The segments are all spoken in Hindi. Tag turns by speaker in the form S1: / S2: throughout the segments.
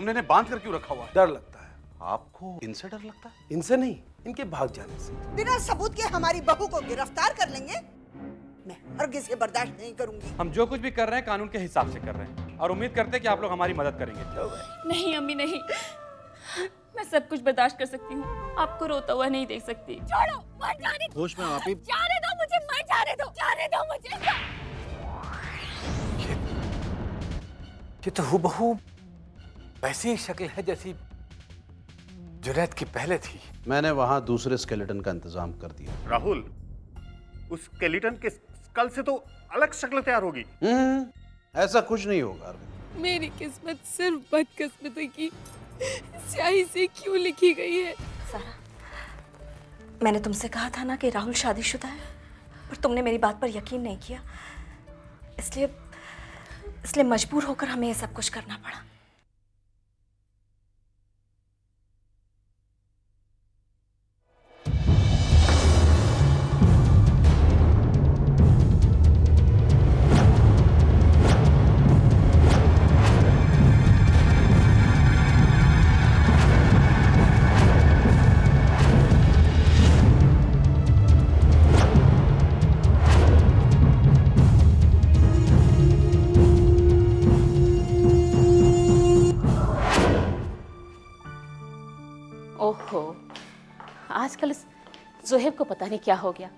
S1: तुमने इन्हें बांध कर क्यों रखा हुआ है?
S2: डर लगता है।
S1: आपको इनसे डर लगता है?
S2: इनसे नहीं, इनके भाग जाने से।
S3: बिना सबूत के हमारी बहू को गिरफ्तार कर लेंगे, मैं हरगिज़ ये बर्दाश्त नहीं करूंगी।
S1: हम जो कुछ भी कर रहे हैं कानून के हिसाब से कर रहे हैं और उम्मीद करते हैं कि आप लोग हमारी मदद करेंगे।
S4: नहीं अम्मी नहीं, मैं सब कुछ बर्दाश्त कर सकती हूँ, आपको रोता हुआ नहीं देख सकती। छोड़ो, मत जाने दो।
S5: होश में आप ही।
S4: जाने दो मुझे, मत जाने दो, जाने दो मुझे।
S5: ये तो हूबहू वैसी ही शक्ल है जैसी जुनैद की पहले थी।
S6: मैंने वहां दूसरे स्केलेटन का इंतजाम कर दिया।
S7: राहुल, उस स्केलेटन के स्कल से तो अलग शक्ल तैयार होगी।
S6: ऐसा कुछ नहीं होगा अरविंद।
S4: मेरी किस्मत सिर्फ बदकिस्मती की स्याही से क्यों लिखी गई है?
S8: सारा, मैंने तुमसे कहा था ना कि राहुल शादीशुदा है, पर तुमने मेरी बात पर यकीन नहीं किया, इसलिए मजबूर होकर हमें ये सब कुछ करना पड़ा।
S9: ओहो, आजकल इस जोहेब को पता नहीं क्या हो गया,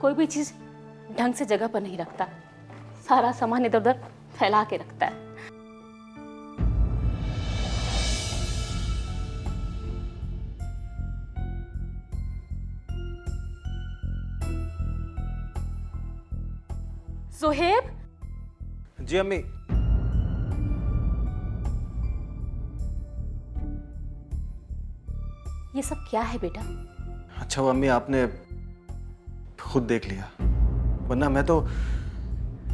S9: कोई भी चीज ढंग से जगह पर नहीं रखता, सारा सामान इधर उधर फैला के रखता है। जोहेब,
S5: जी अम्मी।
S9: ये सब क्या है बेटा?
S5: अच्छा वो अम्मी आपने खुद देख लिया, वरना मैं तो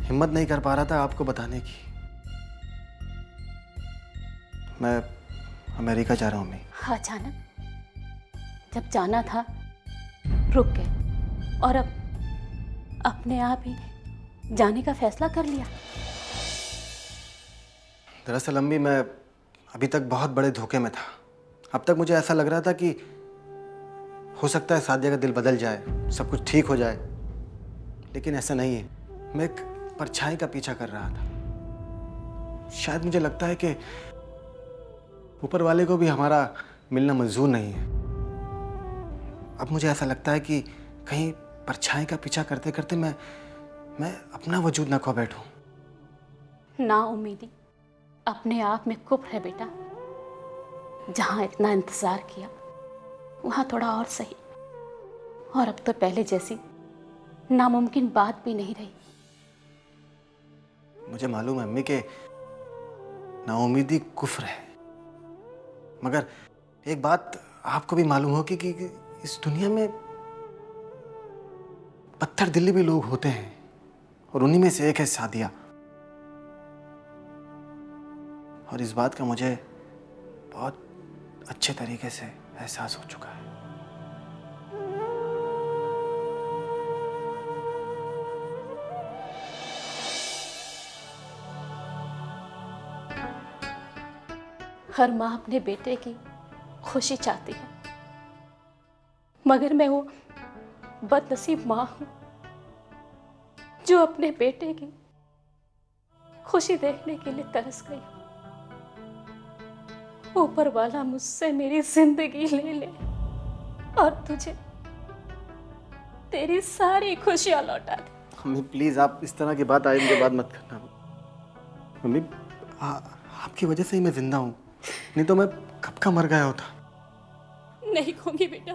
S5: हिम्मत नहीं कर पा रहा था आपको बताने की। मैं अमेरिका जा रहा हूँ अम्मी।
S9: अचानक जब जाना था रुक गए और अब अपने आप ही जाने का फैसला कर लिया।
S5: दरअसल अम्मी मैं अभी तक बहुत बड़े धोखे में था। अब तक मुझे ऐसा लग रहा था कि हो सकता है सादिया का दिल बदल जाए, सब कुछ ठीक हो जाए, लेकिन ऐसा नहीं है। मैं एक परछाई का पीछा कर रहा था। शायद मुझे लगता है कि ऊपर वाले को भी हमारा मिलना मंजूर नहीं है। अब मुझे ऐसा लगता है कि कहीं परछाई का पीछा करते करते मैं अपना वजूद ना खो बैठूं।
S9: ना उम्मीदी अपने आप में कुफ्र है बेटा। जहां इतना इंतजार किया वहां थोड़ा और सही, और अब तो पहले जैसी नामुमकिन बात भी नहीं रही।
S5: मुझे मालूम है अम्मी के नाउमीदी कुफ्र है, मगर एक बात आपको भी मालूम होगी कि इस दुनिया में पत्थर दिली भी लोग होते हैं, और उन्हीं में से एक है सादिया। और इस बात का मुझे बहुत अच्छे तरीके से एहसास हो चुका है।
S9: हर माँ अपने बेटे की खुशी चाहती है, मगर मैं वो बदनसीब माँ हूं जो अपने बेटे की खुशी देखने के लिए तरस गई। ऊपर वाला मुझसे मेरी जिंदगी ले ले और तुझे तेरी सारी खुशियां लौटा दे।
S5: मम्मी प्लीज आप इस तरह की बात आइंदे बाद मत करना। मम्मी आपकी वजह से ही मैं जिंदा हूँ, नहीं तो मैं कब का मर गया होता।
S9: नहीं कहूंगी बेटा,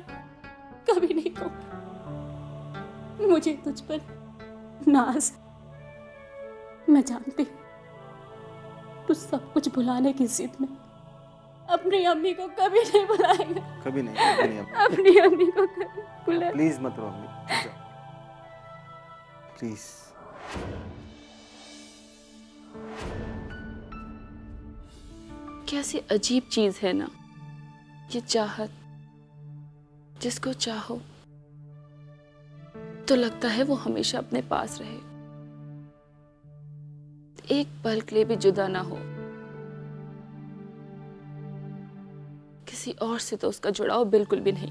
S9: कभी नहीं कहूंगी। मुझे तुझ पर नाज है। मैं जानती हूँ तू सब कुछ भुलाने की जिद में अपनी अम्मी को कभी नहीं बुलाएगा।
S5: कभी नहीं
S9: अपनी अम्मी को कभी बुला।
S5: प्लीज मत रो अम्मी, प्लीज।
S4: कैसी अजीब चीज है ना ये चाहत। जिसको चाहो तो लगता है वो हमेशा अपने पास रहे, एक पल के लिए भी जुदा ना हो।
S9: किसी और से तो उसका जुड़ाव बिल्कुल भी नहीं।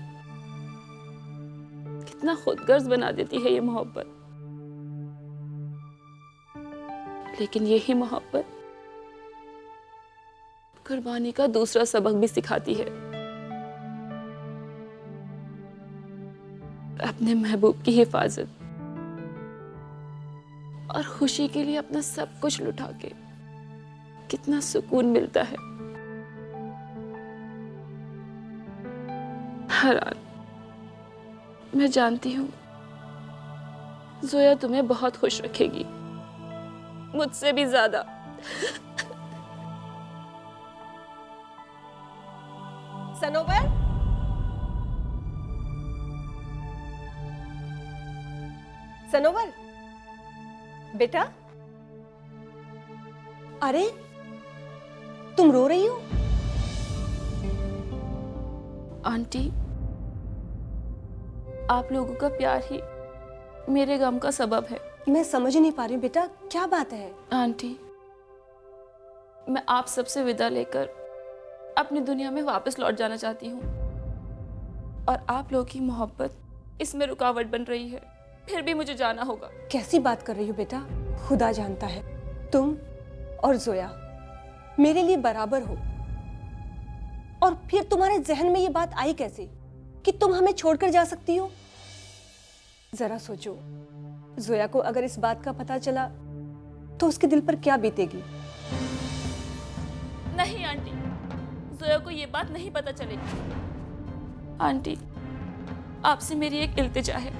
S9: कितना खुदगर्ज बना देती है ये मोहब्बत। लेकिन यही मोहब्बत कुर्बानी का दूसरा सबक भी सिखाती है। अपने महबूब की हिफाजत और खुशी के लिए अपना सब कुछ लुटा के कितना सुकून मिलता है। हरान, मैं जानती हूँ जोया तुम्हें बहुत खुश रखेगी, मुझसे भी ज्यादा।
S3: सनोवर, सनोवर, बेटा, अरे तुम रो रही हो?
S9: आंटी, आप लोगों का प्यार ही मेरे गम का सबब है।
S8: मैं समझ नहीं पा रही बेटा, क्या बात है?
S9: आंटी, मैं आप सबसे विदा लेकर अपनी दुनिया में वापस लौट जाना चाहती हूँ और आप लोगों की मोहब्बत इसमें रुकावट बन रही है। फिर भी मुझे जाना होगा।
S8: कैसी बात कर रही हो बेटा? खुदा जानता है तुम और जोया मेरे लिए बराबर हो, और फिर तुम्हारे जहन में ये बात आई कैसे कि तुम हमें छोड़कर जा सकती हो? जरा सोचो, जोया को अगर इस बात का पता चला तो उसके दिल पर क्या बीतेगी?
S9: नहीं आंटी, जोया को ये बात नहीं पता चलेगी। आंटी, आपसे मेरी एक इल्तिजा है,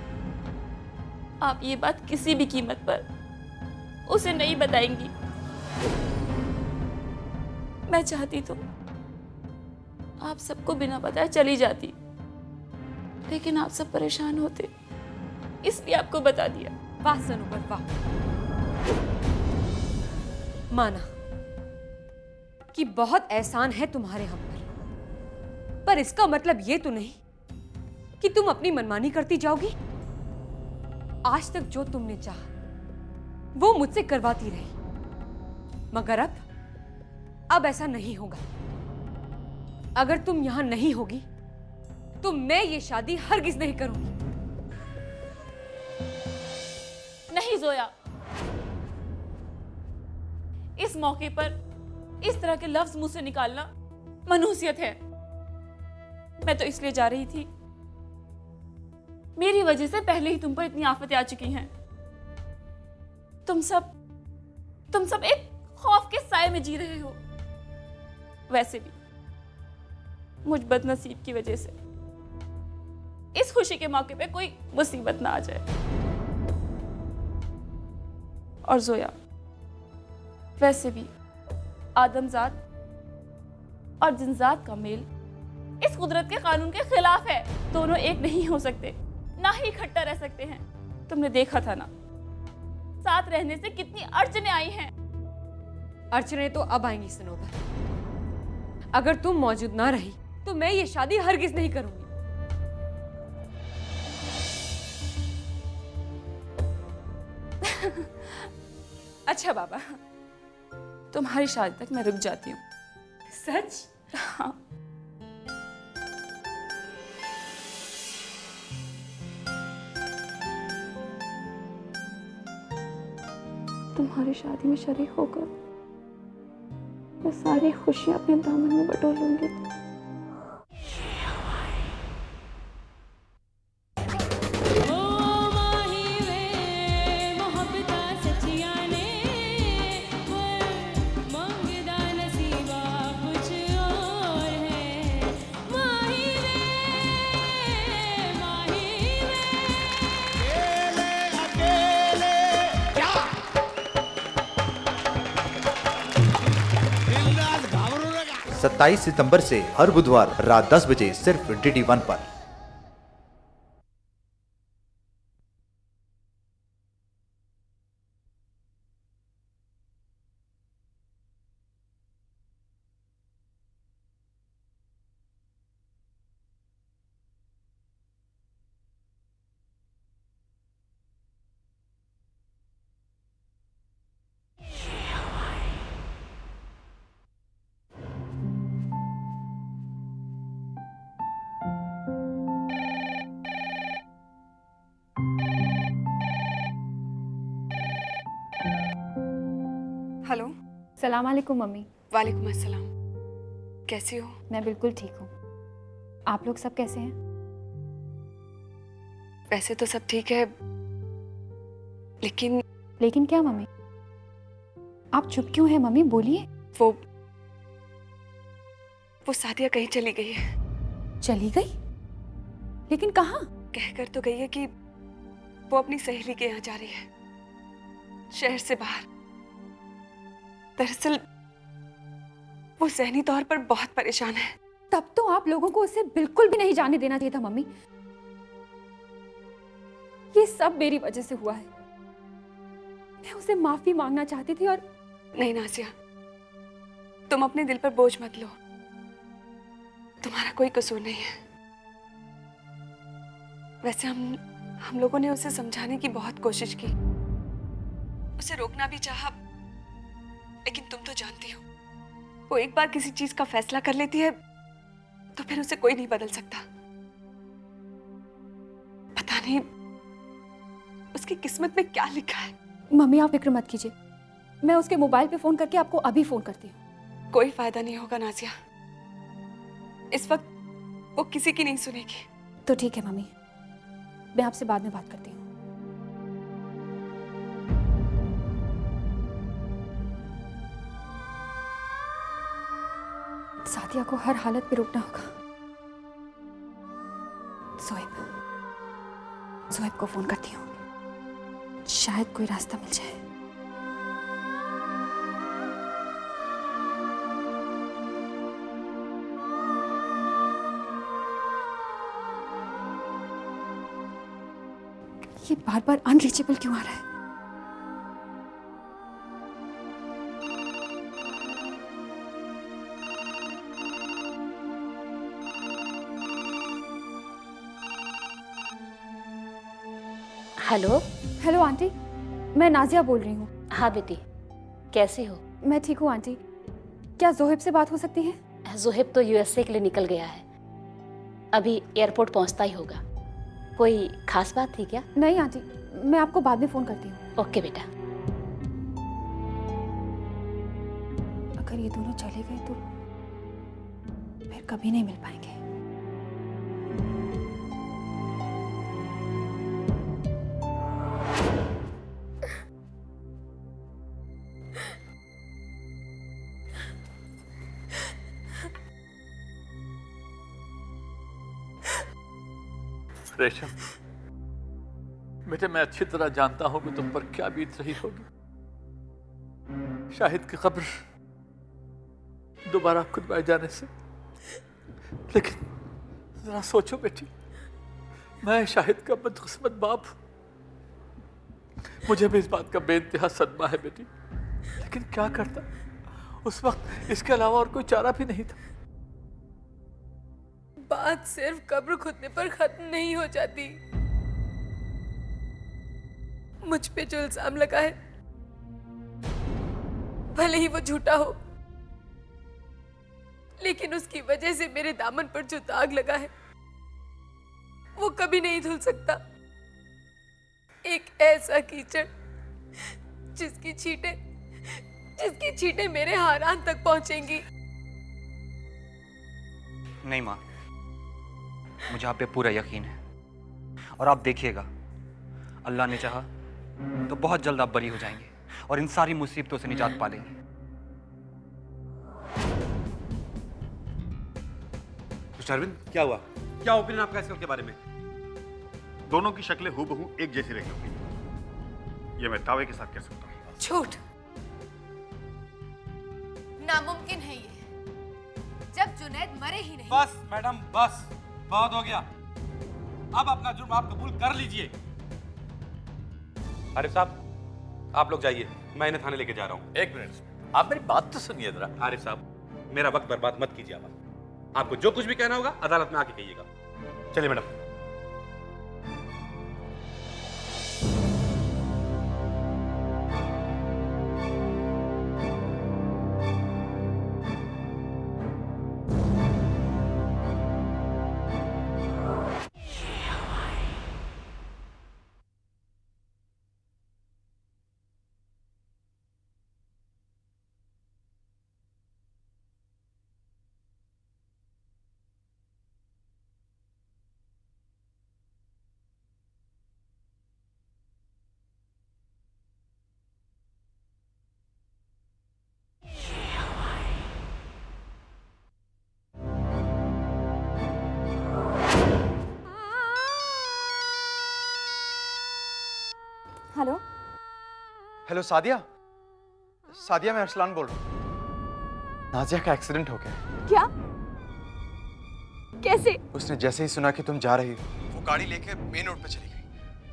S9: आप ये बात किसी भी कीमत पर उसे नहीं बताएंगी। मैं चाहती तो आप सबको बिना बताए चली जाती, लेकिन आप सब परेशान होते, इसलिए आपको बता दिया।
S10: वाह सनोवर, वाह। माना कि बहुत एहसान है तुम्हारे हम पर इसका मतलब ये तो नहीं कि तुम अपनी मनमानी करती जाओगी। आज तक जो तुमने चाहा वो मुझसे करवाती रही, मगर अब ऐसा नहीं होगा। अगर तुम यहां नहीं होगी तो मैं ये शादी हरगिज नहीं करूंगी।
S9: नहीं जोया, इस मौके पर इस तरह के लफ्ज मुंह से निकालना मनहूसियत है। मैं तो इसलिए जा रही थी, मेरी वजह से पहले ही तुम पर इतनी आफतें आ चुकी हैं। तुम सब एक खौफ के साए में जी रहे हो। वैसे भी मुझ बदनसीब की वजह से इस खुशी के मौके पे कोई मुसीबत ना आ जाए। और जोया, वैसे भी आदमजात और जिनजात का मेल इस कुदरत के कानून के खिलाफ है। दोनों एक नहीं हो सकते, ना ही इकट्ठा रह सकते हैं। तुमने देखा था ना, साथ रहने से कितनी अड़चनें आई हैं।
S10: अड़चनें तो अब आएंगी सनोवर। अगर तुम मौजूद ना रही तो मैं ये शादी हरगिज नहीं करूंगी।
S9: अच्छा बाबा, तुम्हारी शादी तक मैं रुक जाती हूँ।
S10: सच?
S9: हाँ। तुम्हारी शादी में शरीक होकर मैं सारी खुशियां अपने दामन में बटोर लूंगी।
S11: सत्ताईस सितंबर से हर बुधवार रात 10 बजे सिर्फ DD1 पर।
S10: हेलो।
S4: सलाम वालेकुम मम्मी।
S10: वालेकुम अस्सलाम। कैसी हो?
S4: मैं बिल्कुल ठीक हूँ। आप लोग सब कैसे हैं?
S10: वैसे तो सब ठीक है, लेकिन
S4: लेकिन क्या मम्मी? आप चुप क्यों हैं मम्मी? बोलिए।
S10: वो सादिया कहीं चली गई है।
S4: चली गई? लेकिन कहाँ?
S10: कहकर तो गई है कि वो अपनी सहेली के यहाँ जा रही है, शहर से बाहर। दरअसल वो ज़हनी तौर पर बहुत परेशान है।
S4: तब तो आप लोगों को उसे बिल्कुल भी नहीं जाने देना चाहिए था मम्मी। ये सब मेरी वजह से हुआ है। मैं उसे माफी मांगना चाहती थी और
S10: नहीं नासिया, तुम अपने दिल पर बोझ मत लो। तुम्हारा कोई कसूर नहीं है। वैसे हम लोगों ने उसे समझाने की बहुत कोशिश की, उसे रोकना भी चाहा, लेकिन तुम तो जानती हो, वो एक बार किसी चीज का फैसला कर लेती है तो फिर उसे कोई नहीं बदल सकता। पता नहीं उसकी किस्मत में क्या लिखा है।
S4: मम्मी आप फिक्र मत कीजिए, मैं उसके मोबाइल पे फोन करके आपको अभी फोन करती हूँ।
S10: कोई फायदा नहीं होगा नाजिया, इस वक्त वो किसी की नहीं सुनेगी।
S4: तो ठीक है मम्मी, मैं आपसे बाद में बात करती हूँ। सादिया को हर हालत पे रोकना होगा। जोएब को फोन करती हूँ, शायद कोई रास्ता मिल जाए। ये बार बार अनरीचेबल क्यों आ रहा है?
S9: हेलो।
S4: हेलो आंटी, मैं नाजिया बोल रही हूँ।
S9: हाँ बेटी, कैसी हो?
S4: मैं ठीक हूँ आंटी। क्या जोहेब से बात हो सकती है?
S9: जोहेब तो यूएसए के लिए निकल गया है, अभी एयरपोर्ट पहुंचता ही होगा। कोई खास बात थी क्या?
S4: नहीं आंटी, मैं आपको बाद में फोन करती हूँ।
S9: ओके बेटा।
S4: अगर ये दोनों चले गए तो फिर कभी नहीं मिल पाएंगे।
S12: रेशम, बेटे मैं अच्छी तरह जानता हूं कि तुम पर क्या बीत रही होगी। शाहिद की खबर दोबारा खुदवाए जाने से, लेकिन जरा सोचो बेटी, मैं शाहिद का बदकिस्मत बाप हूं। मुझे भी इस बात का बेइंतहा सदमा है बेटी, लेकिन क्या करता, उस वक्त इसके अलावा और कोई चारा भी नहीं था।
S10: बात सिर्फ कब्र खुदने पर खत्म नहीं हो जाती। मुझ पे जो इल्जाम लगा है, भले ही वो झूठा हो, लेकिन उसकी वजह से मेरे दामन पर जो दाग लगा है वो कभी नहीं धुल सकता। एक ऐसा कीचड़ जिसकी छींटें मेरे हारान तक पहुंचेंगी।
S13: नहीं माँ, मुझे आप पे पूरा यकीन है, और आप देखिएगा, अल्लाह ने चाहा तो बहुत जल्द आप बरी हो जाएंगे और इन सारी मुसीबतों से निजात पा लेंगे।
S7: अरविंद, क्या हुआ? क्या ओपिनियन आपका इस के बारे में? दोनों की शक्लें हूबहू एक जैसी रही होंगी, ये मैं दावे के साथ कह सकता हूँ।
S10: झूठ, नामुमकिन है ये, जब जुनैद मरे ही नहीं।
S1: बस मैडम बस, बहुत हो गया। अब अपना जुर्म आप कबूल कर लीजिए। आरिफ साहब, आप लोग जाइए, मैं इन्हें थाने लेके जा रहा हूँ।
S12: एक मिनट, आप मेरी बात तो सुनिए जरा।
S1: आरिफ साहब, मेरा वक्त बर्बाद मत कीजिए। आपको जो कुछ भी कहना होगा अदालत में आके कहिएगा। चलिए madam.
S9: Hello
S14: hello Sadia. Sadia, मैं अरसलान बोल रहा हूँ। नाजिया का एक्सीडेंट हो गया।
S9: क्या? कैसे?
S14: उसने जैसे ही सुना कि तुम जा रही हो, वो गाड़ी लेके मेन रोड पे चली गई।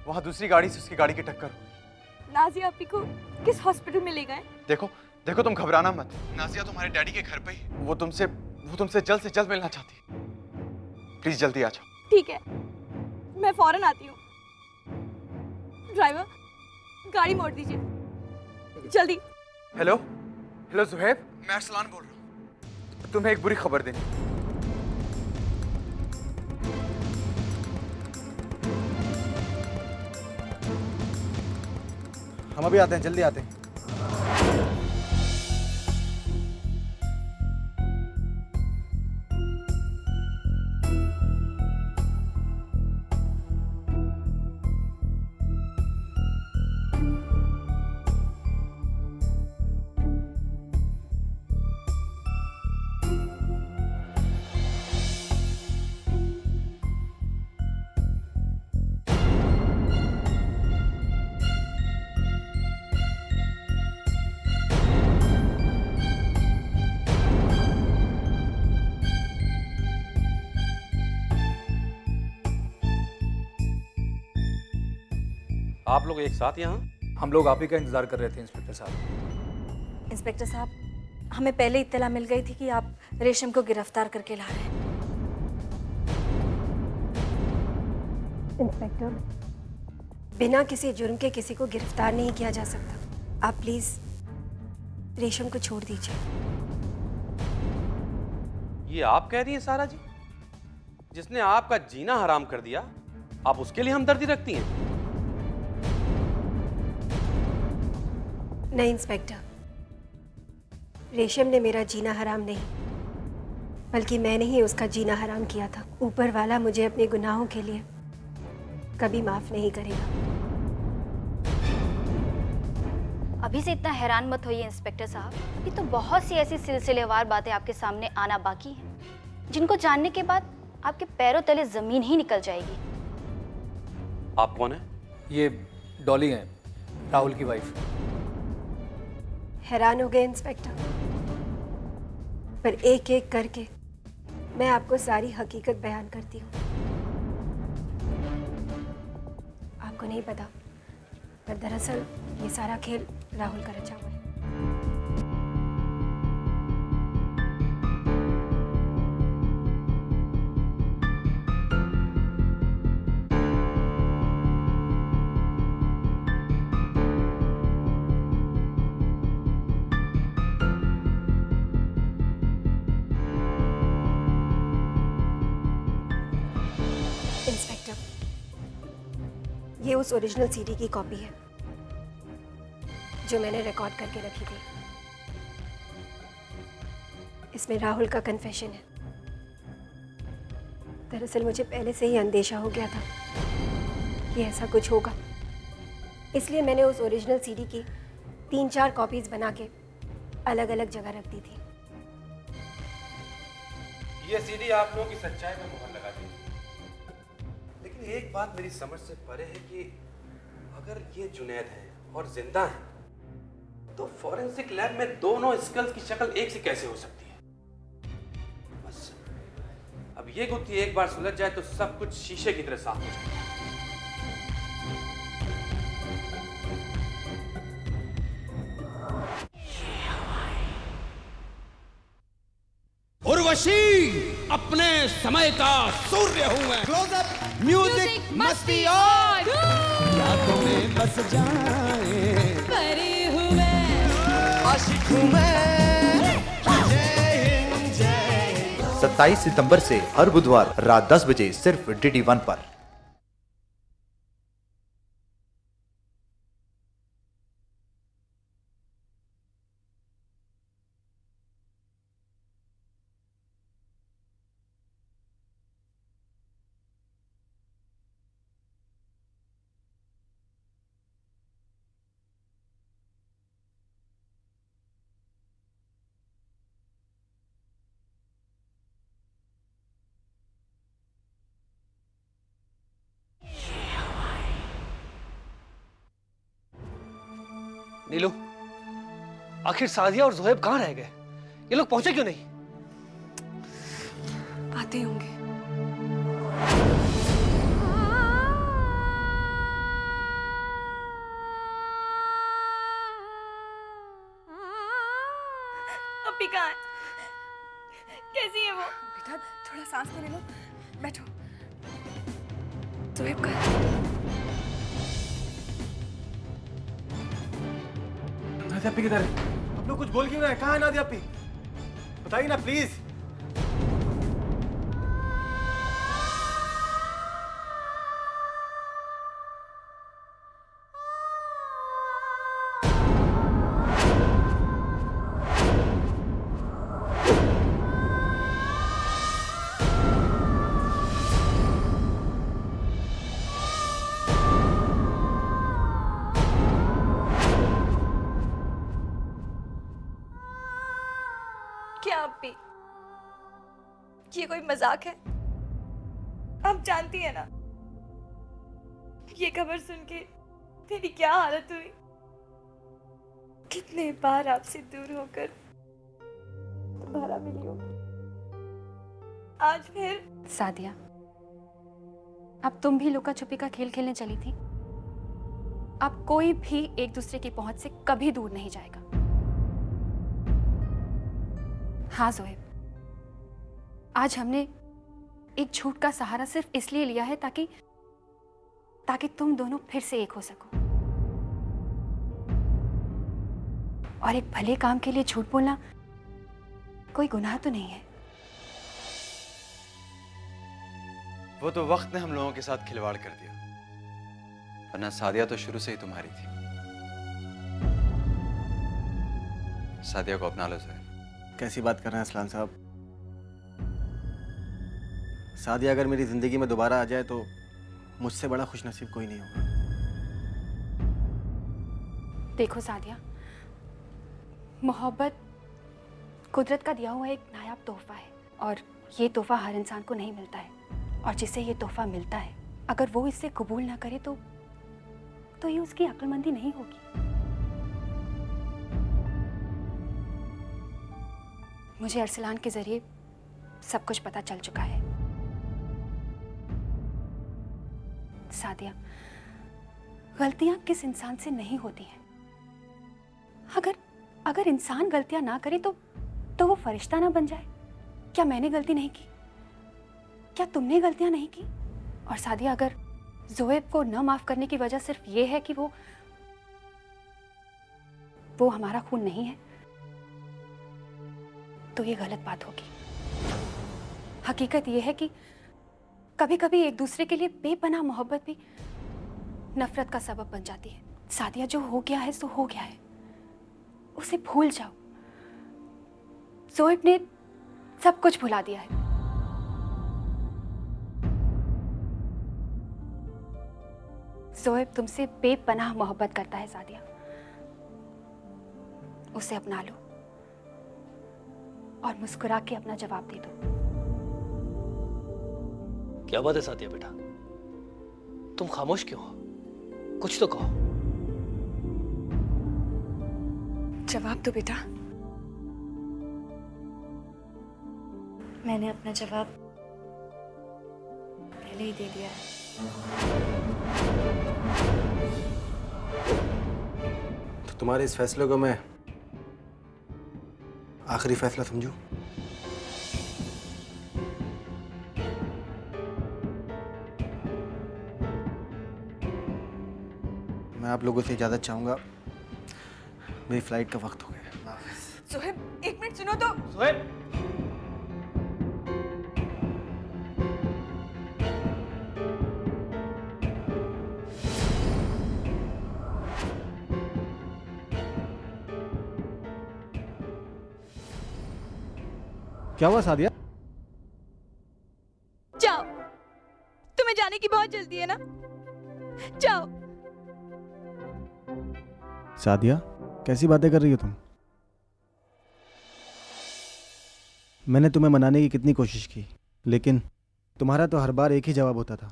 S14: वहां दूसरी गाड़ी से उसकी गाड़ी की टक्कर हो गई।
S9: नाजिया आपी को किस हॉस्पिटल में ले गए?
S14: देखो देखो, तुम घबराना मत। नाजिया तुम्हारे डैडी के घर पे ही। वो तुमसे जल्द से जल्द मिलना चाहती है। प्लीज जल्दी आ जाओ।
S9: ठीक है, मैं फौरन आती हूँ। ड्राइवर, गाड़ी मोड़ दीजिए जल्दी।
S14: हेलो हेलो जुहैब, मैं अरसलान बोल रहा हूँ। तुम्हें एक बुरी खबर देनी।
S5: हम अभी आते हैं, जल्दी आते हैं।
S1: आप लोग एक साथ यहाँ?
S12: हम लोग आप ही का इंतजार कर रहे थे इंस्पेक्टर साहब।
S15: इंस्पेक्टर साहब, हमें पहले इत्तला मिल गई थी कि आप रेशम को गिरफ्तार करके ला रहे हैं।
S8: इंस्पेक्टर, बिना किसी जुर्म के किसी को गिरफ्तार नहीं किया जा सकता। आप प्लीज रेशम को छोड़ दीजिए।
S1: ये आप कह रही हैं सारा जी? जिसने आपका जीना हराम कर दिया, आप उसके लिए हमदर्दी रखती हैं?
S8: नहीं इंस्पेक्टर, रेशम ने मेरा जीना हराम नहीं, बल्कि मैंने ही उसका जीना हराम किया था। ऊपर वाला मुझे अपने गुनाहों के लिए कभी माफ नहीं करेगा।
S15: अभी से इतना हैरान मत होइए इंस्पेक्टर साहब। अभी तो बहुत सी ऐसी सिलसिलेवार बातें आपके सामने आना बाकी हैं, जिनको जानने के बाद आपके पैरों तले जमीन ही निकल जाएगी।
S1: आप कौन है?
S12: ये डॉली हैं, राहुल की वाइफ।
S8: हैरान हो गए इंस्पेक्टर, पर एक एक करके मैं आपको सारी हकीकत बयान करती हूँ। आपको नहीं पता, पर दरअसल ये सारा खेल राहुल का रचा हुआ है। इंस्पेक्टर, ये उस ओरिजिनल सीडी की कॉपी है जो मैंने रिकॉर्ड करके रखी थी। इसमें राहुल का कन्फेशन है। दरअसल मुझे पहले से ही अंदेशा हो गया था कि ऐसा कुछ होगा, इसलिए मैंने उस ओरिजिनल सीडी की 3-4 कॉपीज बना के अलग अलग जगह रख दी थी।
S1: ये सीडी आप लोगों की सच्चाई में मुहर लगा दी, लेकिन एक बात मेरी समझ से परे है कि अगर ये जुनैद है और जिंदा है, तो फॉरेंसिक लैब में दोनों स्कल्स की शक्ल एक सी कैसे हो सकती है? बस अब ये गुत्थी एक बार सुलझ जाए तो सब कुछ शीशे की तरह साफ हो जाएगा।
S16: उर्वशी, अपने समय का सूर्य हूं मैं। क्लोजअप म्यूजिक मस्ती और रातों में बस जाए
S9: परी हूँ मैं,
S16: आशिक हूं मैं। जय हिंद जय।
S11: 27 सितंबर से हर बुधवार रात 10 बजे सिर्फ DD1 पर।
S12: नीलू, आखिर सादिया और जोहेब कहाँ रह गए? ये लोग पहुंचे क्यों नहीं?
S8: आते होंगे।
S4: अभी कहाँ है? कैसी है वो?
S8: बेटा थोड़ा सांस तो ले लो, बैठो। जोहेब कहाँ है?
S5: नादिया अपी किधर है? आप लोग कुछ बोल क्यों रहे हैं? कहाँ है नादिया अपी? बताइए ना प्लीज।
S4: क्या अप्पी, ये कोई मजाक है? आप जानती है ना ये खबर सुन के मेरी क्या हालत हुई। कितने बार आपसे दूर होकर दोबारा मिली हूँ, आज फिर।
S10: सादिया, अब तुम भी लुका छुपी का खेल खेलने चली थी। अब कोई भी एक दूसरे की पहुंच से कभी दूर नहीं जाएगा। हाँ जोहेब, आज हमने एक झूठ का सहारा सिर्फ इसलिए लिया है ताकि तुम दोनों फिर से एक हो सको। और एक भले काम के लिए झूठ बोलना कोई गुनाह तो नहीं है।
S14: वो तो वक्त ने हम लोगों के साथ खिलवाड़ कर दिया, वरना सादिया तो शुरू से ही तुम्हारी थी। सादिया को अपना लो सर।
S5: कैसी बात कर रहे हैं असलान साहब? सादिया अगर मेरी जिंदगी में दोबारा आ जाए तो मुझसे बड़ा खुशनसीब कोई नहीं होगा।
S10: देखो सादिया, मोहब्बत कुदरत का दिया हुआ एक नायाब तोहफा है, और ये तोहफा हर इंसान को नहीं मिलता है। और जिसे ये तोहफा मिलता है, अगर वो इसे कबूल ना करे तो ये उसकी अक्लमंदी नहीं होगी। मुझे अरसलान के जरिए सब कुछ पता चल चुका है। सादिया, गलतियां किस इंसान से नहीं होती हैं। अगर इंसान गलतियां ना करे तो वो फरिश्ता ना बन जाए। क्या मैंने गलती नहीं की? क्या तुमने गलतियां नहीं की? और सादिया, अगर जोहेब को न माफ करने की वजह सिर्फ ये है कि वो हमारा खून नहीं है, तो ये गलत बात होगी। हकीकत ये है कि कभी कभी एक दूसरे के लिए बेपनाह मोहब्बत भी नफरत का सबब बन जाती है। सादिया, जो हो गया है सो हो गया है, उसे भूल जाओ। जोहेब ने सब कुछ भुला दिया है। जोहेब तुमसे बेपनाह मोहब्बत करता है सादिया, उसे अपना लो और मुस्कुरा के अपना जवाब दे दो।
S12: क्या बात है सादिया बेटा, तुम खामोश क्यों हो? कुछ तो कहो।
S4: जवाब दो बेटा। मैंने अपना जवाब पहले ही दे दिया है।
S5: तो तुम्हारे इस फैसले को मैं आखिरी फैसला समझूं? मैं आप लोगों से इजाजत चाहूंगा, मेरी फ्लाइट का वक्त हो गया।
S8: जोहेब, एक मिनट सुनो तो।
S12: जोहेब,
S5: क्या हुआ सादिया?
S4: जाओ, तुम्हें जाने की बहुत जल्दी है ना, जाओ।
S5: सादिया, कैसी बातें कर रही हो तुम? मैंने तुम्हें मनाने की कितनी कोशिश की, लेकिन तुम्हारा तो हर बार एक ही जवाब होता था,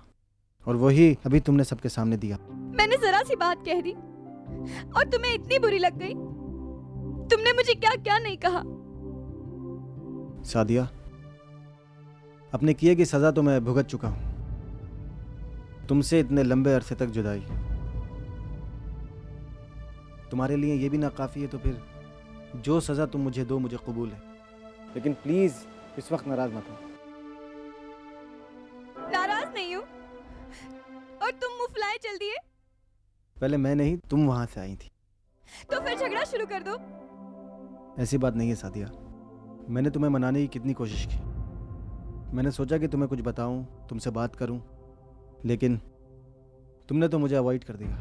S5: और वही अभी तुमने सबके सामने दिया।
S4: मैंने जरा सी बात कह दी, और तुम्हें इतनी बुरी लग गई? तुमने मुझे क्या क्या नहीं कहा।
S5: सादिया, अपने किए की सजा तो मैं भुगत चुका हूं। तुमसे इतने लंबे अरसे तक जुदाई तुम्हारे लिए ये भी नाकाफी है, तो फिर जो सजा तुम मुझे दो मुझे कबूल है, लेकिन प्लीज इस वक्त नाराज मत हो।
S4: नाराज नहीं हूँ, और तुम मुफलाए चल दिए।
S5: पहले मैं नहीं, तुम वहां से आई थी।
S4: तो फिर झगड़ा शुरू कर दो।
S5: ऐसी बात नहीं है सादिया, मैंने तुम्हें मनाने की कितनी कोशिश की। मैंने सोचा कि तुम्हें कुछ बताऊं, तुमसे बात करूं, लेकिन तुमने तो मुझे अवॉइड कर दिया,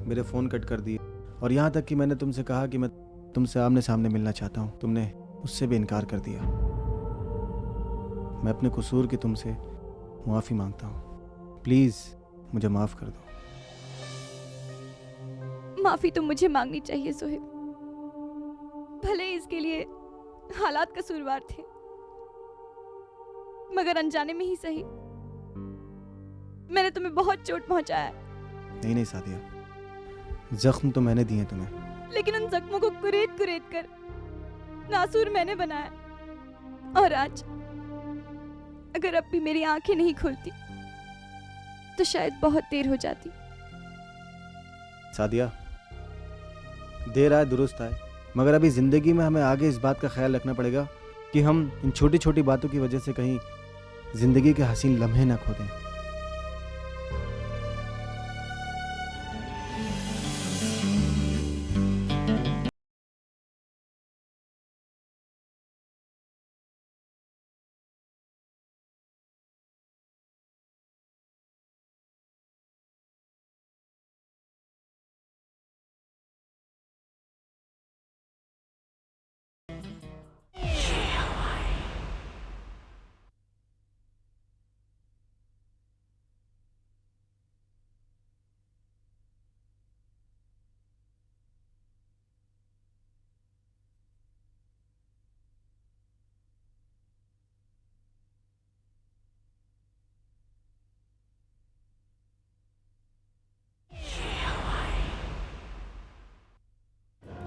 S5: मेरे फ़ोन कट कर दिए, और यहाँ तक कि मैंने तुमसे कहा कि मैं तुमसे आमने सामने मिलना चाहता हूँ, तुमने उससे भी इनकार कर दिया। मैं अपने कसूर की तुमसे माफ़ी मांगता हूँ, प्लीज़ मुझे माफ़ कर दो।
S4: माफी तो मुझे मांगनी चाहिए सोहेब, भले ही इसके लिए हालात कसूरवार थे, मगर अनजाने में ही सही मैंने तुम्हें बहुत चोट पहुंचाया है।
S5: नहीं सादिया, जख्म तो मैंने दिए तुम्हें,
S4: लेकिन उन जख्मों को कुरेद कुरेद कर नासूर मैंने बनाया, और आज अगर अब भी मेरी आंखें नहीं खुलती तो शायद बहुत देर हो जाती।
S5: सादिया, देर आए दुरुस्त आए, मगर अभी जिंदगी में हमें आगे इस बात का ख्याल रखना पड़ेगा कि हम इन छोटी छोटी बातों की वजह से कहीं जिंदगी के हसीन लम्हे ना खो दें।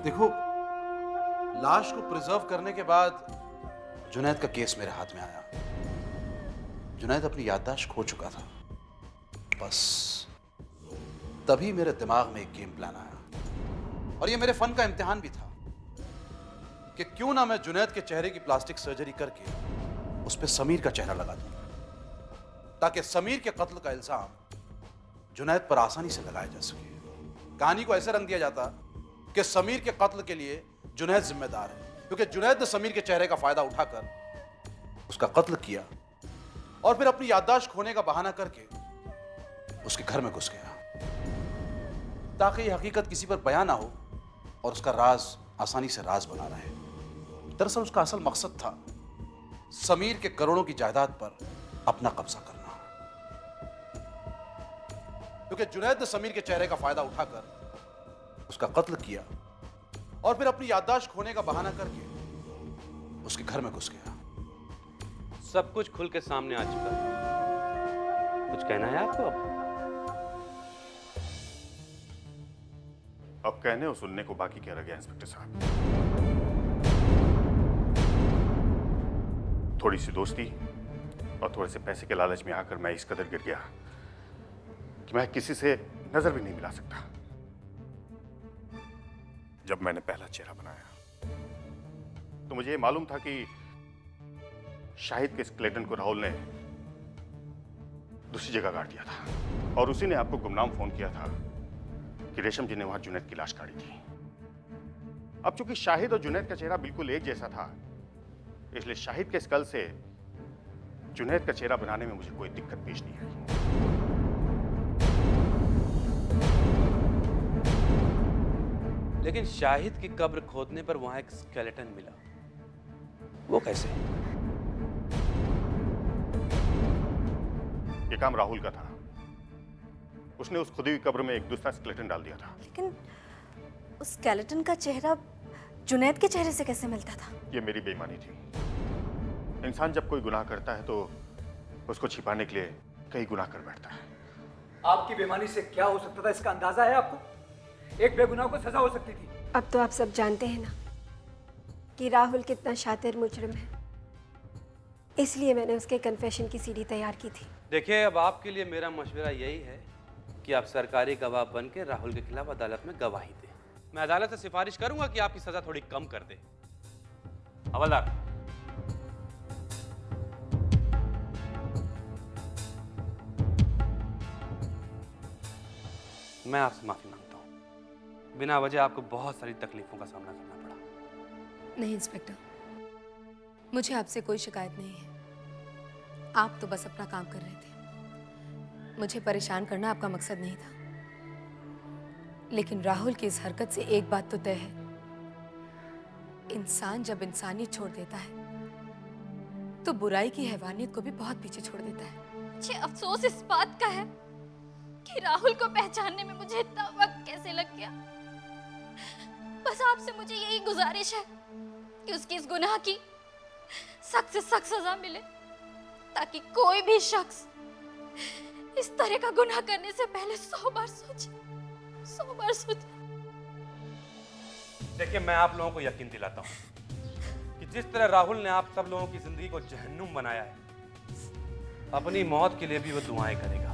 S6: देखो, लाश को प्रिजर्व करने के बाद जुनैद का केस मेरे हाथ में आया। जुनैद अपनी याददाश्त खो चुका था। बस तभी मेरे दिमाग में एक गेम प्लान आया, और ये मेरे फन का इम्तिहान भी था कि क्यों ना मैं जुनैद के चेहरे की प्लास्टिक सर्जरी करके उस पर समीर का चेहरा लगा दूं, ताकि समीर के कत्ल का इल्जाम जुनैद पर आसानी से लगाया जा सके। कहानी को ऐसे रंग दिया जाता कि समीर के कत्ल के लिए जुनैद जिम्मेदार है, क्योंकि जुनैद ने समीर के चेहरे का फायदा उठाकर उसका कत्ल किया और फिर अपनी याददाश्त खोने का बहाना करके उसके घर में घुस गया, ताकि यह हकीकत किसी पर बयां ना हो और उसका राज आसानी से राज बना रहे। दरअसल उसका असल मकसद था समीर के करोड़ों की जायदाद पर अपना कब्जा करना, क्योंकि जुनैद ने समीर के चेहरे का फायदा उठाकर उसका कत्ल किया और फिर अपनी याददाश्त खोने का बहाना करके उसके घर में घुस गया।
S1: सब कुछ खुल के सामने आ चुका है। कुछ कहना है आपको?
S7: अब कहने और सुनने को बाकी क्या रह गया इंस्पेक्टर साहब? थोड़ी सी दोस्ती और थोड़े से पैसे के लालच में आकर मैं इस कदर गिर गया कि मैं किसी से नजर भी नहीं मिला सकता। जब मैंने पहला चेहरा बनाया तो मुझे ये मालूम था कि शाहिद के स्केलेटन को राहुल ने दूसरी जगह गाड़ दिया था, और उसी ने आपको गुमनाम फोन किया था कि रेशम जी ने वहां जुनैद की लाश गाड़ी थी। अब चूंकि शाहिद और जुनैद का चेहरा बिल्कुल एक जैसा था, इसलिए शाहिद के स्कल से जुनैद का चेहरा बनाने में मुझे कोई दिक्कत पेश नहीं आई।
S1: लेकिन शाहिद की कब्र खोदने पर वहां एक स्केलेटन मिला, वो कैसे?
S7: ये काम राहुल का था। उसने उस खुदी हुई कब्र में एक दूसरा स्केलेटन डाल दिया था।
S4: लेकिन उस स्केलेटन का चेहरा जुनैद के चेहरे से कैसे मिलता था?
S7: ये मेरी बेईमानी थी। इंसान जब कोई गुनाह करता है तो उसको छिपाने के लिए कई गुनाह कर बैठता है।
S12: आपकी बेईमानी से क्या हो सकता था, इसका अंदाजा है आपको? एक बेगुनाह को सजा हो सकती थी।
S17: अब तो आप सब जानते हैं ना कि राहुल कितना शातिर मुजरिम है, इसलिए मैंने उसके कन्फेशन की सीडी तैयार की थी।
S1: देखिए, अब आपके लिए मेरा मशवरा यही है कि आप सरकारी गवाह बन के राहुल के खिलाफ अदालत में गवाही दें। मैं अदालत से सिफारिश करूंगा कि आपकी सजा थोड़ी कम कर दे। हवलदार, मैं आपसे माफी मांगता हूं। बिना वजह आपको बहुत सारी तकलीफों का सामना करना पड़ा।
S10: नहीं इंस्पेक्टर, मुझे आपसे कोई शिकायत नहीं है। आप तो बस अपना काम कर रहे थे। मुझे परेशान करना आपका मकसद नहीं था। लेकिन राहुल की इस हरकत से एक बात तो तय है, इंसान जब इंसानियत छोड़ देता है तो बुराई की हैवानियत को भी बहुत पीछे छोड़ देता है।
S15: मुझे अफसोस इस बात का है कि राहुल को पहचानने में मुझे इतना वक्त कैसे लग गया। बस आपसे मुझे यही गुजारिश है कि उसकी इस गुनाह की सख्त से सख्त सजा मिले, ताकि कोई भी शख्स इस तरह का गुनाह करने से पहले 100 बार सोचे।
S1: देखिए, मैं आप लोगों को यकीन दिलाता हूं कि जिस तरह राहुल ने आप सब लोगों की जिंदगी को जहन्नुम बनाया है, अपनी मौत के लिए भी वो दुआएं करेगा।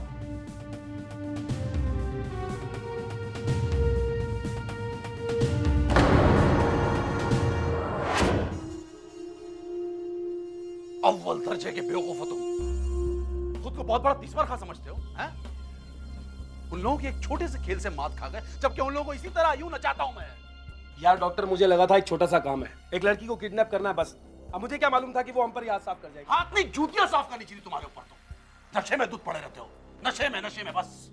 S6: अव्वल दर्जे के बेवकूफ हो तुम। खुद को बहुत बड़ा तीसरा खा समझते हो, हैं? उन लोगों के एक छोटे से खेल से मात खा गए, जबकि उन लोगों को इसी तरह यूं नचाता हूं मैं।
S2: यार डॉक्टर, मुझे लगा था एक छोटा सा काम है, एक लड़की को किडनैप करना है बस। अब मुझे क्या मालूम था कि वो हम पर ही हाथ साफ कर जाएगी।
S6: हाथ नहीं, जूतियां साफ करनी चाहिए तुम्हारे ऊपर। तो नशे में दूध पड़े रहते हो, नशे में बस।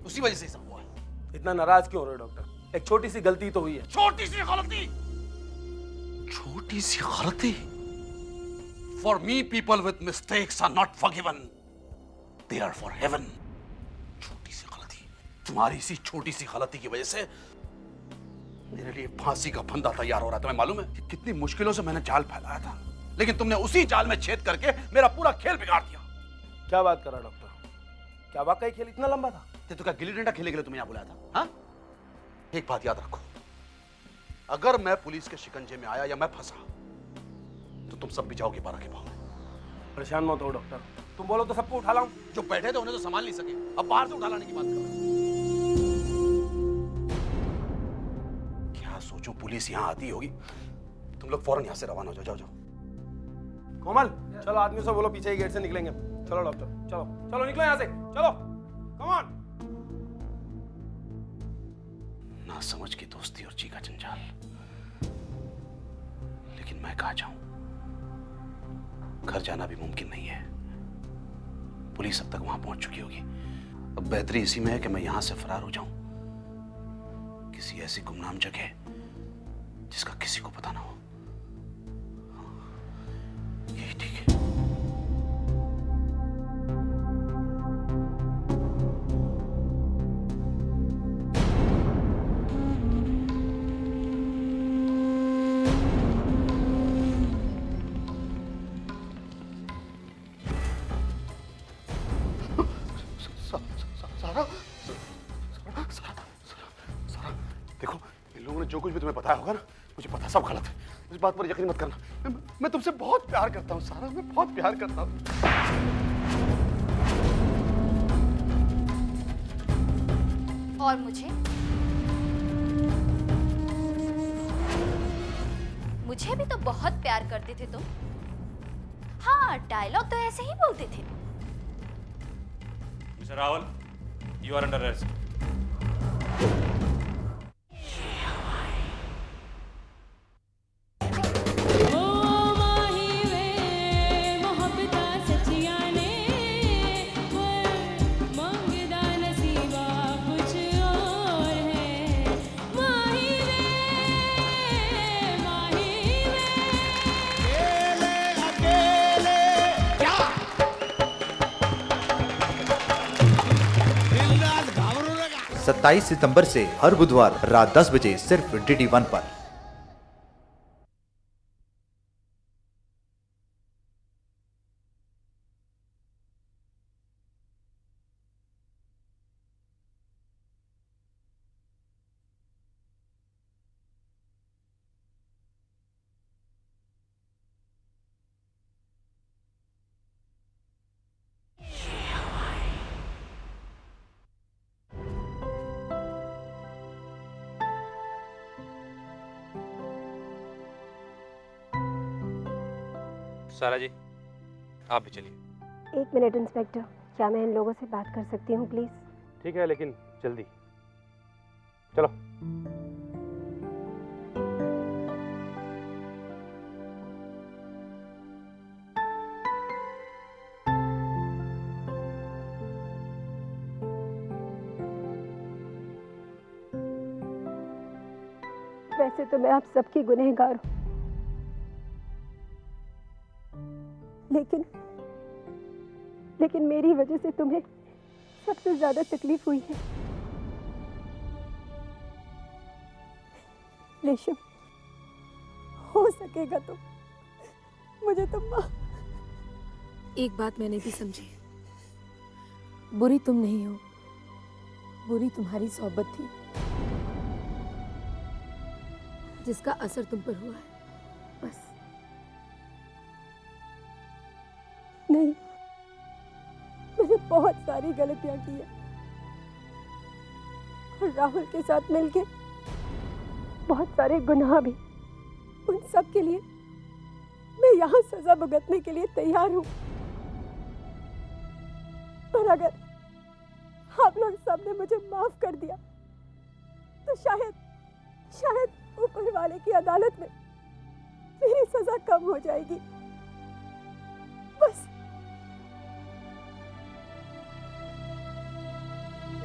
S6: उसी वजह से सब हुआ है।
S2: इतना नाराज क्यों हो रहे हो डॉक्टर? एक छोटी सी गलती तो हुई है।
S6: छोटी सी गलती? छोटी सी गलती? For me, people with mistakes are not forgiven. They are for heaven. छोटी सी गलती, तुम्हारी इसी छोटी सी गलती की वजह से मेरे लिए फांसी का फंदा तैयार हो रहा था। तुम्हें मालूम है कितनी मुश्किलों से मैंने जाल फैलाया था, लेकिन तुमने उसी जाल में छेद करके मेरा पूरा खेल बिगाड़ दिया।
S2: क्या बात कर रहा डॉक्टर? क्या वाकई खेल इतना लंबा था?
S6: तो क्या गिल्ली डंडा खेलने के लिए तुम्हें यहाँ बुलाया था? हाँ? एक बात याद रखो, अगर मैं पुलिस के शिकंजे में आया या मैं फंसा तो तुम सब भी जाओगे 12 के पाँव।
S2: परेशान मत हो डॉक्टर, तुम बोलो तो सबको उठा लाऊं।
S6: जो बैठे थे उन्हें तो संभाल नहीं सके, अब बाहर से उठा लाने की बात कर रहे हो। क्या सोचो, पुलिस यहाँ आती होगी, तुम लोग फौरन यहाँ से रवाना हो जाओ। जाओ जाओ।
S2: कोमल, चलो आदमी से बोलो पीछे ही गेट से निकलेंगे। चलो डॉक्टर, चलो चलो निकलो यहाँ से, चलो कम ऑन।
S6: ना समझ की दोस्ती और चीका जंजाल, लेकिन मैं कहाँ जाऊं? घर जाना भी मुमकिन नहीं है। पुलिस अब तक वहां पहुंच चुकी होगी। अब बेहतरी इसी में है कि मैं यहां से फरार हो जाऊं, किसी ऐसी गुमनाम जगह जिसका किसी को पता ना हो। यही ठीक है। देखो, इन लोगों ने जो कुछ भी तुम्हें बताया होगा ना, मुझे पता सब गलत है। इस बात पर यकीन मत करना। मैं तुमसे बहुत प्यार करता हूँ सारा, मैं बहुत प्यार करता हूँ।
S15: और मुझे भी तो बहुत प्यार करते थे तुम। हाँ, डायलॉग तो ऐसे ही बोलते थे।
S1: Mister Rahul, you are under arrest.
S11: है 27 सितंबर से हर बुधवार रात 10 बजे सिर्फ DD1 पर।
S1: सारा जी, आप भी चलिए।
S17: 1 मिनट इंस्पेक्टर, क्या मैं इन लोगों से बात कर सकती हूँ प्लीज?
S1: ठीक है, लेकिन जल्दी। चलो।
S17: वैसे तो मैं आप सबकी गुनहगार हूँ, लेकिन मेरी वजह से तुम्हें सबसे ज्यादा तकलीफ हुई है। रेशम, हो सकेगा तो मुझे तुम
S9: एक बात मैंने भी समझी, बुरी तुम नहीं हो, बुरी तुम्हारी सोहबत थी जिसका असर तुम पर हुआ है, बस।
S17: नहीं, मैंने बहुत सारी गलतियां की है और राहुल के साथ मिलके बहुत सारे गुनाह भी। उन सब के लिए मैं यहाँ सजा भुगतने के लिए तैयार हूँ, पर अगर आप लोग सबने मुझे माफ कर दिया तो शायद ऊपर वाले की अदालत में मेरी सजा कम हो जाएगी। बस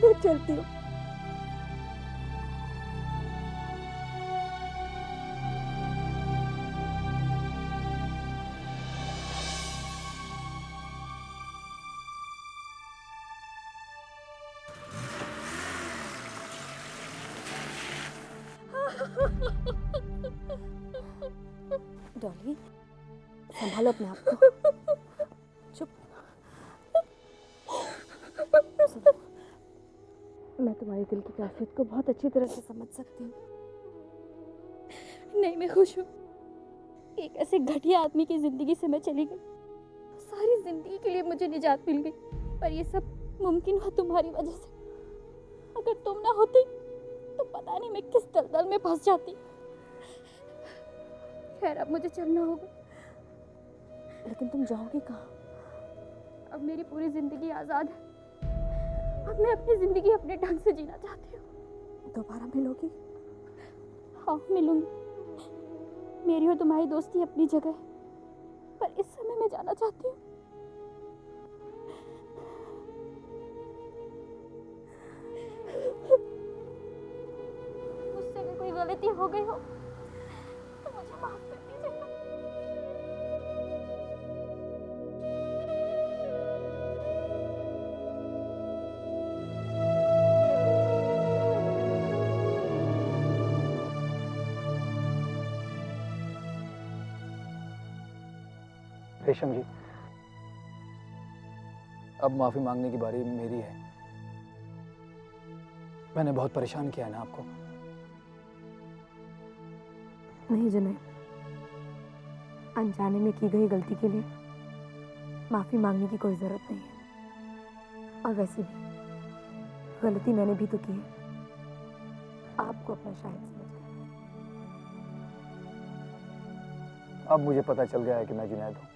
S17: मैं चलती हूँ।
S8: डॉली, संभालो अपने आप को। चुप। मैं तुम्हारे दिल की कैफियत को बहुत अच्छी तरह से समझ सकती हूँ।
S15: नहीं, मैं खुश हूँ। एक ऐसे घटिया आदमी की जिंदगी से मैं चली गई, सारी जिंदगी के लिए मुझे निजात मिल गई, पर ये सब मुमकिन हुआ तुम्हारी वजह से। अगर तुम ना होती तो पता नहीं मैं किस दलदल में फंस जाती। खैर, अब मुझे चलना होगा।
S8: लेकिन तुम जाओगी कहाँ?
S15: अब मेरी पूरी जिंदगी आजाद है। अब मैं अपनी जिंदगी अपने ढंग से जीना चाहती हूँ।
S8: दोबारा मिलोगी?
S15: हाँ, मिलूंगी। मेरी और तुम्हारी दोस्ती अपनी जगह है, पर इस समय मैं जाना चाहती हूँ। मुझसे अगर कोई गलती हो गई हो तो मुझे माफ कर दीजिए।
S12: रेशम जी, अब माफी मांगने की बारी मेरी है। मैंने बहुत परेशान किया है ना आपको।
S8: नहीं जुनैद, अनजाने में की गई गलती के लिए माफी मांगने की कोई जरूरत नहीं है। और वैसे भी गलती मैंने भी तो की है, आपको अपना शाहिद समझकर।
S12: अब मुझे पता चल गया है कि मैं जुनैद हूँ।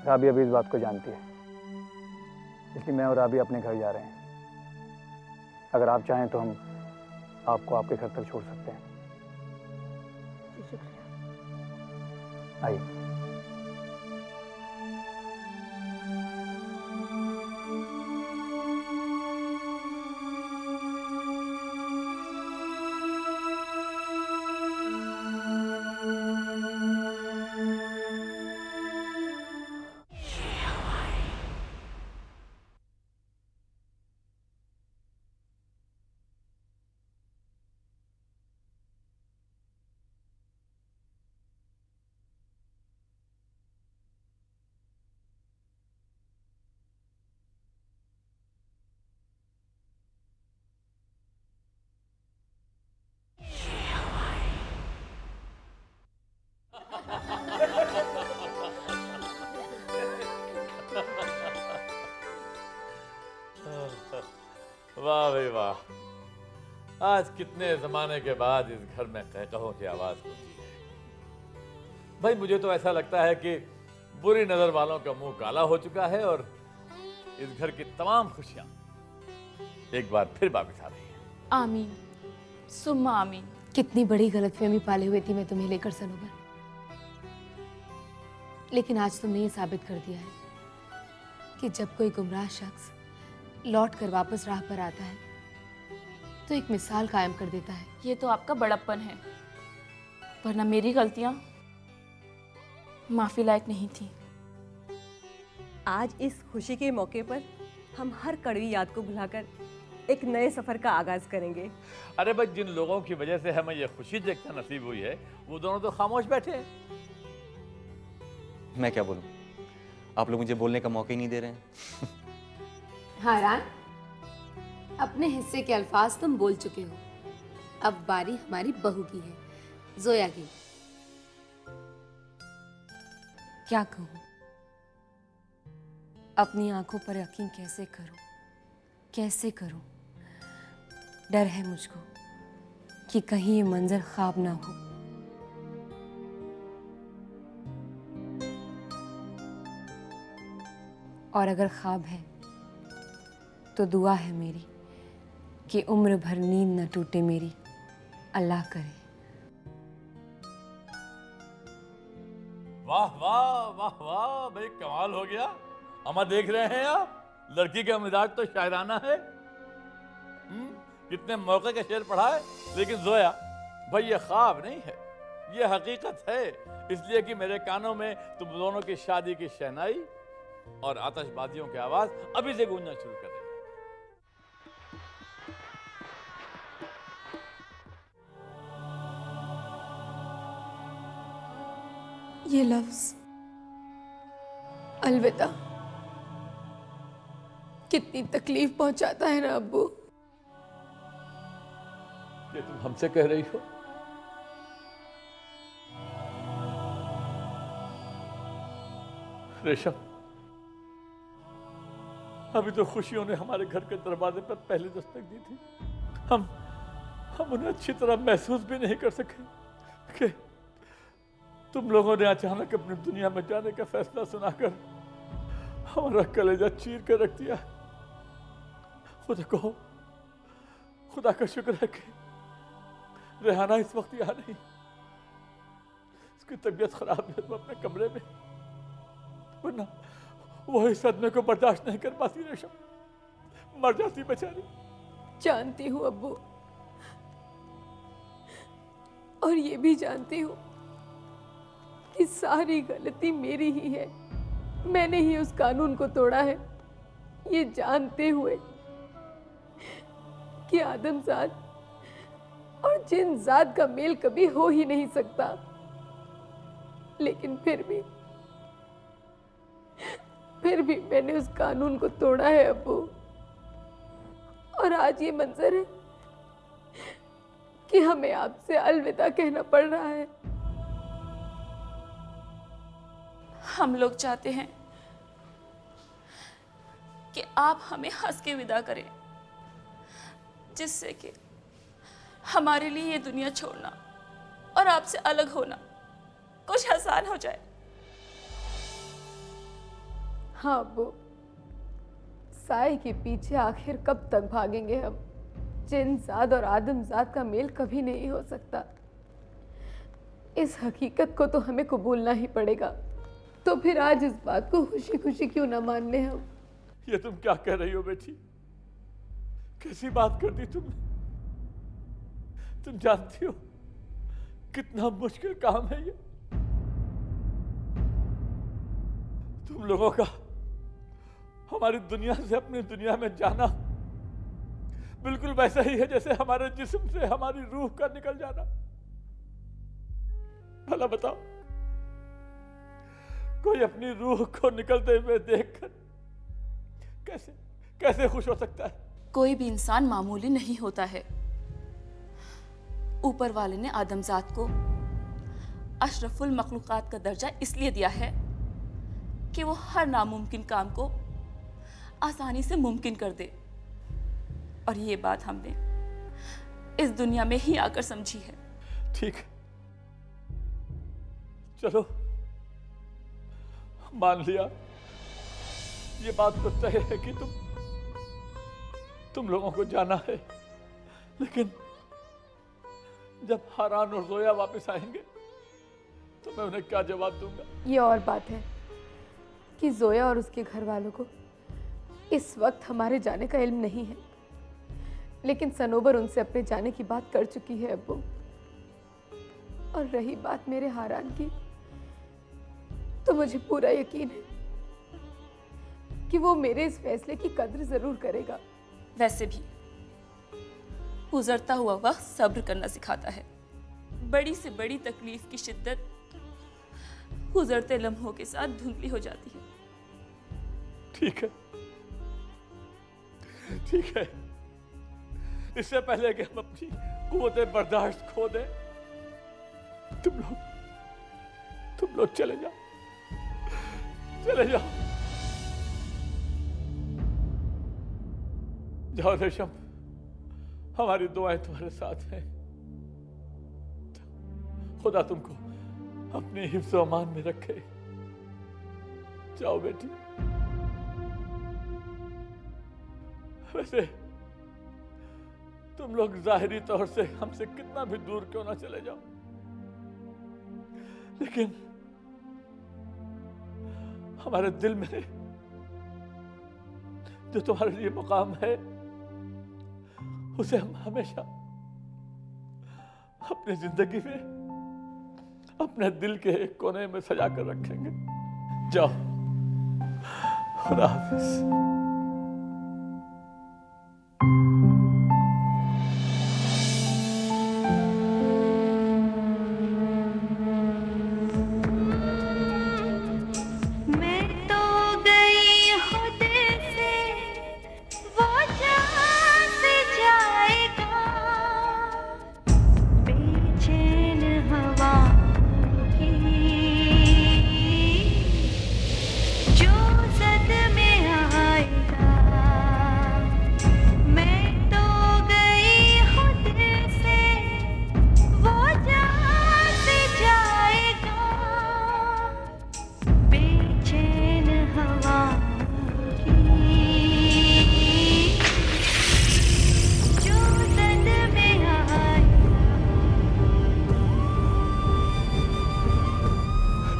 S12: राबी अभी इस बात को जानती है, इसलिए मैं और राबी अपने घर जा रहे हैं। अगर आप चाहें तो हम आपको आपके घर तक छोड़ सकते हैं।
S8: जी शुक्रिया।
S12: आइए।
S18: वाह भाई वाह, आज कितने जमाने के बाद इस घर में कहकहों की आवाज गूंजी है। भाई मुझे तो ऐसा लगता है कि बुरी नजर वालों का मुंह काला हो चुका है और इस घर की तमाम खुशियां एक बार फिर वापस आ रही हैं।
S15: आमीन सुम्मा आमीन।
S19: कितनी बड़ी गलतफहमी पाले हुए थी मैं तुम्हें लेकर सनोबर, लेकिन आज तुमने ये साबित कर दिया है कि जब कोई गुमराह शख्स लौट कर वापस राह पर आता है तो एक मिसाल कायम कर देता है।
S15: ये तो आपका बड़प्पन है, वरना मेरी गलतियां माफी लायक नहीं थी।
S8: आज इस खुशी के मौके पर हम हर कड़वी याद को भुलाकर एक नए सफर का आगाज करेंगे।
S18: अरे भाई जिन लोगों की वजह से हमें यह खुशी देखना नसीब हुई है वो दोनों तो खामोश बैठे हैं।
S13: मैं क्या बोलूं, आप लोग मुझे बोलने का मौका ही नहीं दे रहे हैं।
S19: हारान, अपने हिस्से के अल्फाज तुम बोल चुके हो, अब बारी हमारी बहू की है, जोया की।
S10: क्या कहूं, अपनी आंखों पर यकीन कैसे करूं, कैसे करूं। डर है मुझको कि कहीं ये मंजर ख्वाब ना हो। और अगर ख्वाब है तो दुआ है मेरी कि उम्र भर नींद न टूटे मेरी, अल्लाह करे।
S18: वाह वाह वाह वाह भाई, कमाल हो गया। अम्मा देख रहे हैं आप, लड़की का मिजाज तो शायराना है। कितने मौके का शेर पढ़ा है। लेकिन जोया भाई ये ख्वाब नहीं है, ये हकीकत है, इसलिए कि मेरे कानों में तुम दोनों की शादी की शहनाई और आतिशबाजियों की आवाज अभी से गूंजना शुरू कर रही है।
S4: ये लफ्ज अलविदा कितनी तकलीफ पहुंचाता है ना अब्बू।
S18: ये तुम हमसे कह रही हो? रेशम, अभी तो खुशियों ने हमारे घर के दरवाजे पर पहले दस्तक दी थी। हम उन्हें अच्छी तरह महसूस भी नहीं कर सके कि तुम लोगों ने अचानक अपनी दुनिया में जाने का फैसला सुनाकर हमारा कलेजा चीर कर रख दिया। खुदा कहो, खुदा का शुक्र है कि रेहाना इस वक्त यहाँ नहीं। उसकी तबीयत खराब है तो अपने कमरे में, वरना वो इस सदमे को बर्दाश्त नहीं कर पाती। रेशम मर जाती बेचारी।
S4: जानती हूँ अब्बू, और ये भी जानती हूँ कि सारी गलती मेरी ही है। मैंने ही उस कानून को तोड़ा है, ये जानते हुए कि आदमजाद और जिन्नजात का मेल कभी हो ही नहीं सकता। लेकिन फिर भी मैंने उस कानून को तोड़ा है अब्बू, और आज ये मंजर है कि हमें आपसे अलविदा कहना पड़ रहा है।
S15: हम लोग चाहते हैं कि आप हमें हंस के विदा करें, जिससे कि हमारे लिए ये दुनिया छोड़ना और आपसे अलग होना कुछ आसान हो जाए।
S4: हाँ अब्बू, साए के पीछे आखिर कब तक भागेंगे हम? जिन्नजात और आदमजात का मेल कभी नहीं हो सकता। इस हकीकत को तो हमें कबूलना ही पड़ेगा। तो फिर आज इस बात को खुशी खुशी क्यों ना मान ले हम?
S18: ये तुम क्या कह रही हो बेटी? कैसी बात कर दी तुमने? तुम जानती हो कितना मुश्किल काम है ये। तुम लोगों का हमारी दुनिया से अपनी दुनिया में जाना बिल्कुल वैसा ही है जैसे हमारे जिस्म से हमारी रूह का निकल जाना। भला बताओ, कोई अपनी रूह को निकलते हुए देखकर कैसे खुश हो सकता है?
S15: कोई भी इंसान मामूली नहीं होता है। ऊपर वाले ने आदमजात को अशरफुल मखलूकात का दर्जा इसलिए दिया है कि वो हर नामुमकिन काम को आसानी से मुमकिन कर दे, और ये बात हमने इस दुनिया में ही आकर समझी है।
S18: ठीक, चलो मान लिया, ये बात तो तय है कि तुम लोगों को जाना है, लेकिन जब हारान और जोया वापस आएंगे तो मैं उन्हें क्या जवाब दूंगा?
S19: ये और बात है कि जोया और उसके घर वालों को इस वक्त हमारे जाने का इल्म नहीं है, लेकिन सनोबर उनसे अपने जाने की बात कर चुकी है अब्बू। और रही बात मेरे हारान की, तो मुझे पूरा यकीन है कि वो मेरे इस फैसले की कद्र जरूर करेगा।
S9: वैसे भी गुजरता हुआ वक्त सब्र करना सिखाता है। बड़ी से बड़ी तकलीफ की शिद्दत गुजरते लम्हों के साथ धुंधली हो जाती है।
S18: ठीक है, ठीक है, इससे पहले कि हम अपनी कुव्वत बर्दाश्त खो दें, तुम लोग चले जाओ, चले जाओ। जाओ रेशम, हमारी दुआएं तुम्हारे साथ हैं। खुदा तुमको अपनी हिफ्ज़ व अमान में रखे। जाओ बेटी। वैसे तुम लोग जाहिरी तौर से हमसे कितना भी दूर क्यों ना चले जाओ, लेकिन हमारे दिल में जो तुम्हारे लिए मुकाम है, उसे हम हमेशा अपनी जिंदगी में अपने दिल के एक कोने में सजा कर रखेंगे। जाओ, खुदा हाफिज।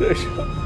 S18: रेशम,